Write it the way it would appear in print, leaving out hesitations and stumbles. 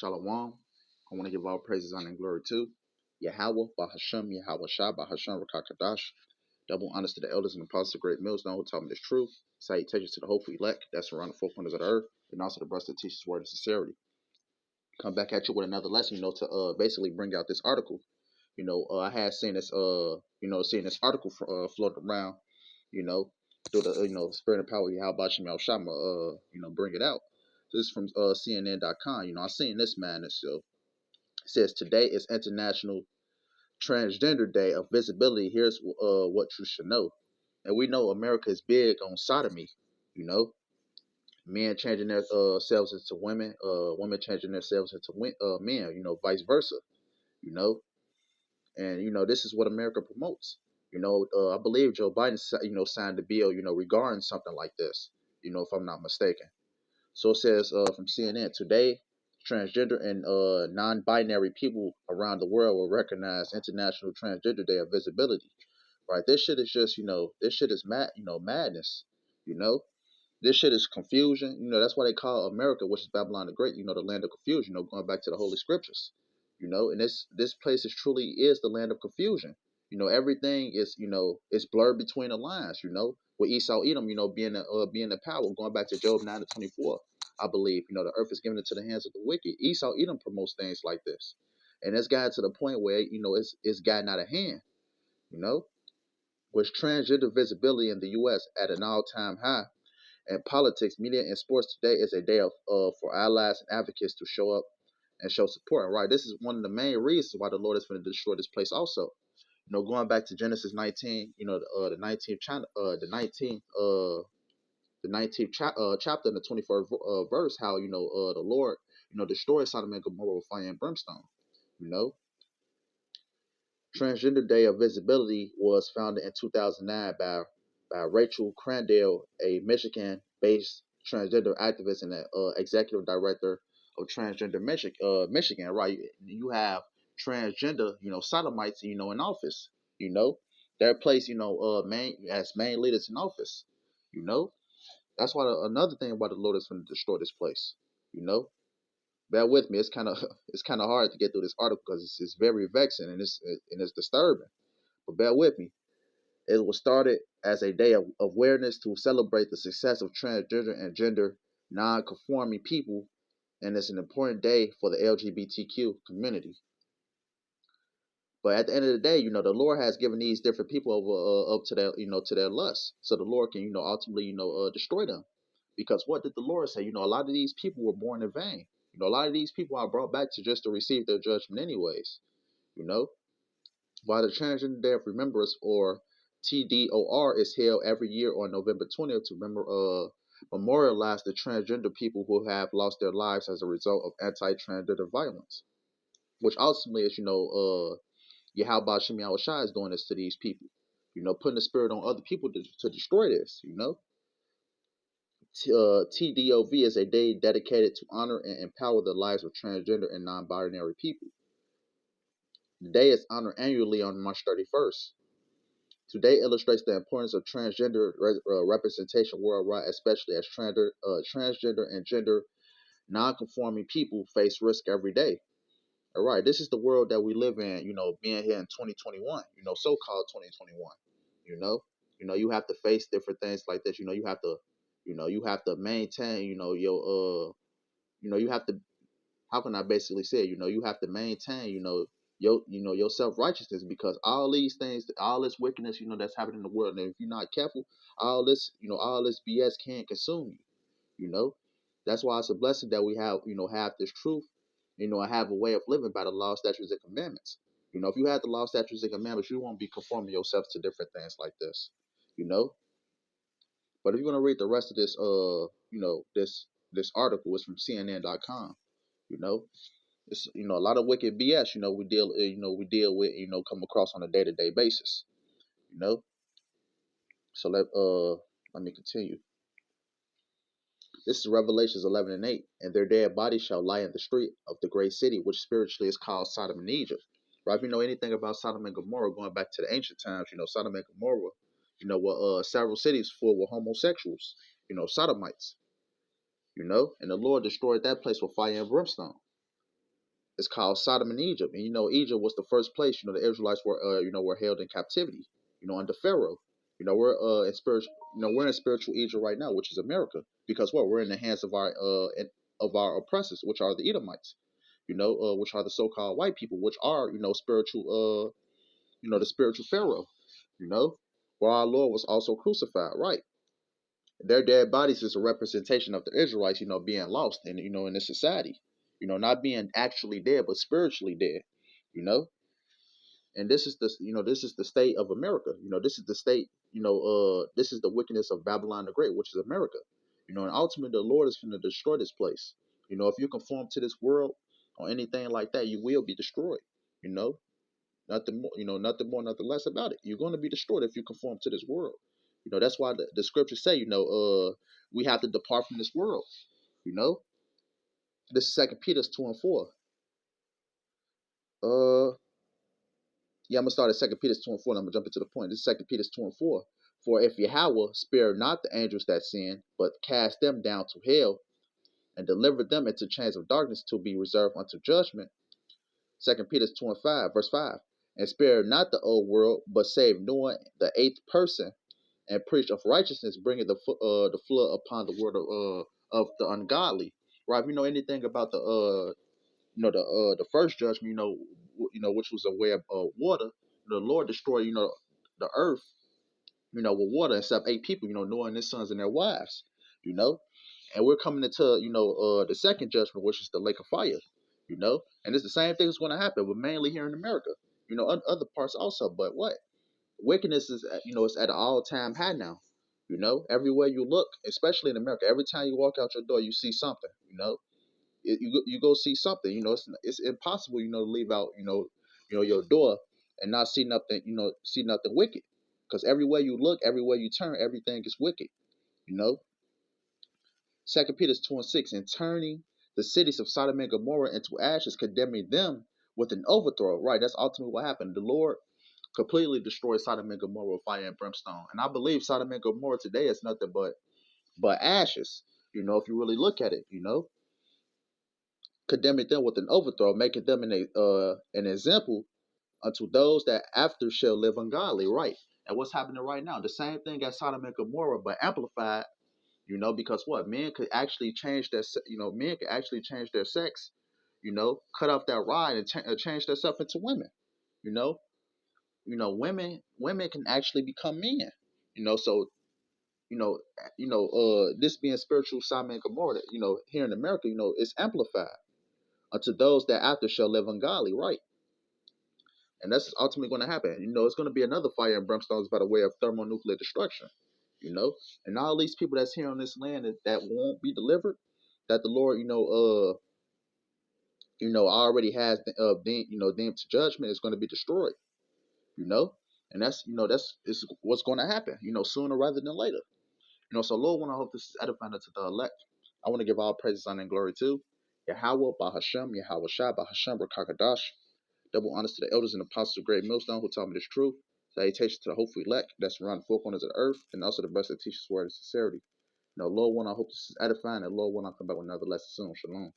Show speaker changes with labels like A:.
A: Shalom. I want to give all praises, honor, and glory to YAHAWAH, BAHASHAM, YAHAWASHI, BAHASHAM, Rakakadash. Double honors to the elders and apostles of great millstone who taught me this truth. Salutations to the hopeful elect that's around the four corners of the earth, and also the brothers that teach his word in sincerity. Come back at you with another lesson, to basically bring out this article. I had seen this, seeing this article float around, you know, through the, spirit and power of YAHAWASHI, Shama, bring it out. This is from CNN.com. I seen this madness, so. It says today is International Transgender Day of Visibility. Here's what you should know. And we know America is big on sodomy. You know, men changing their selves into women, women changing themselves into men. Vice versa. You know, and this is what America promotes. I believe Joe Biden, signed the bill. Regarding something like this. If I'm not mistaken. So it says from CNN today, transgender and non-binary people around the world will recognize International Transgender Day of Visibility. Right? This shit is just, this shit is madness. You know, this shit is confusion. That's why they call America, which is Babylon the Great. The land of confusion. Going back to the Holy Scriptures. And this place is truly is the land of confusion. Everything is, it's blurred between the lines. With Esau Edom, being the power. Going back to Job 9:24, I believe, the earth is given into the hands of the wicked. Esau Edom promotes things like this, and it's gotten to the point where it's gotten out of hand. With transgender visibility in the U.S. at an all-time high, and politics, media, and sports today is a day of for allies and advocates to show up and show support. Right, this is one of the main reasons why the Lord is going to destroy this place. Also, going back to Genesis 19, the 19th chapter, chapter in the 21st verse, how the Lord destroyed Sodom and Gomorrah with fire and brimstone. Transgender Day of Visibility was founded in 2009 by Rachel Crandell, a Michigan-based transgender activist and executive director of Transgender Michigan. Right, you have transgender, sodomites, in office. They're placed, as main leaders in office. That's why another thing why the Lord is going to destroy this place. Bear with me. It's kind of it's kind of hard to get through this article because it's very vexing and it's disturbing. But bear with me. It was started as a day of awareness to celebrate the success of transgender and gender non-conforming people, and it's an important day for the LGBTQ community. But at the end of the day, the Lord has given these different people over up to their to their lust, so the Lord can ultimately destroy them. Because what did the Lord say? A lot of these people were born in vain. A lot of these people are brought back to just to receive their judgment anyways. While the Transgender Day of Remembrance, or TDOR, is held every year on November 20th to memorialize the transgender people who have lost their lives as a result of anti-transgender violence, which ultimately is, YAHAWASHI is doing this to these people, putting the spirit on other people to destroy this, TDOV is a day dedicated to honor and empower the lives of transgender and non-binary people. The day is honored annually on March 31st. Today illustrates the importance of transgender representation worldwide, especially as transgender and gender non-conforming people face risk every day. All right, this is the world that we live in, being here in 2021, so-called 2021. You have to face different things like this. You have to maintain, your you have to, how can I basically say it? You have to maintain, your self-righteousness, because all these things, all this wickedness, that's happening in the world, and if you're not careful, all this BS can consume you. That's why it's a blessing that we have this truth, and have a way of living by the law, statutes, and commandments. If you had the law, statutes, and commandments, you won't be conforming yourself to different things like this. But if you're gonna read the rest of this, this article is from CNN.com. You know, it's a lot of wicked BS. We deal with, come across on a day-to-day basis. So let me continue. This is Revelations 11:8. And their dead bodies shall lie in the street of the great city, which spiritually is called Sodom and Egypt. Right? If you know anything about Sodom and Gomorrah, going back to the ancient times, Sodom and Gomorrah, were several cities full with homosexuals, sodomites, and the Lord destroyed that place with fire and brimstone. It's called Sodom and Egypt. And Egypt was the first place, the Israelites were were held in captivity, under Pharaoh. We're in spiritual we're in spiritual Egypt right now, which is America. Because what? We're in the hands of our oppressors, which are the Edomites, which are the so called white people, which are, spiritual the spiritual Pharaoh, you know, where our Lord was also crucified, right? Their dead bodies is a representation of the Israelites, being lost in this society, not being actually dead, but spiritually dead, you know. And this is the state of America. This is the state, this is the wickedness of Babylon the Great, which is America. And ultimately the Lord is going to destroy this place. If you conform to this world or anything like that, you will be destroyed. You know, nothing more, nothing more, nothing less about it. You're going to be destroyed if you conform to this world. That's why the scriptures say, we have to depart from this world. You know, this is Second Peter 2:4. Yeah, I'm gonna start at Second Peter 2:4. And I'm gonna jump into the point. This is Second Peter 2:4. For if Yahawah spare not the angels that sin, but cast them down to hell, and delivered them into chains of darkness to be reserved unto judgment. Second Peter 2:5, verse 5. And spare not the old world, but save Noah, the eighth person, and preach of righteousness, bringing the flood upon the world of the ungodly. Right? If you know anything about the first judgment, which was a way of water, the Lord destroyed, the earth, with water, except 8 people, Noah and his sons and their wives, you know. And we're coming into, the second judgment, which is the lake of fire, And it's the same thing that's going to happen, but mainly here in America, other parts also. But what? Wickedness is, it's at an all-time high now. Everywhere you look, especially in America, every time you walk out your door, you see something. You go see something. It's impossible, to leave out, your door and not see nothing, see nothing wicked, because everywhere you look, everywhere you turn, everything is wicked. You know. Second Peter 2:6, and turning the cities of Sodom and Gomorrah into ashes, condemning them with an overthrow. Right, that's ultimately what happened. The Lord completely destroyed Sodom and Gomorrah with fire and brimstone. And I believe Sodom and Gomorrah today is nothing but ashes. If you really look at it, condemning them with an overthrow, making them an example unto those that after shall live ungodly. Right. And what's happening right now? The same thing as Sodom and Gomorrah, but amplified. Because what? Men could actually change their, men could actually change their sex. Cut off that ride and change themselves into women. You know, women can actually become men. So this being spiritual Sodom and Gomorrah, here in America, it's amplified unto those that after shall live ungodly, right? And that's ultimately going to happen. It's going to be another fire and brimstones by the way of thermonuclear destruction. And all these people that's here on this land that won't be delivered, that the Lord, already has deemed to judgment, is going to be destroyed. And that's is what's going to happen. Sooner rather than later. So Lord, when I hope this is edifying to the elect, I want to give all praises, honor, and glory to Yahawah, BAHASHAM, YAHAWASHI, BAHASHAM, Rakakadash. Double honors to the elders and apostles of Great Millstone who taught me this truth. Salutations to the hopeful elect that's around the four corners of the earth, and also the best that teaches word and sincerity. Lord, when I hope this is edifying, and Lord, when I come back with another lesson soon. Shalom.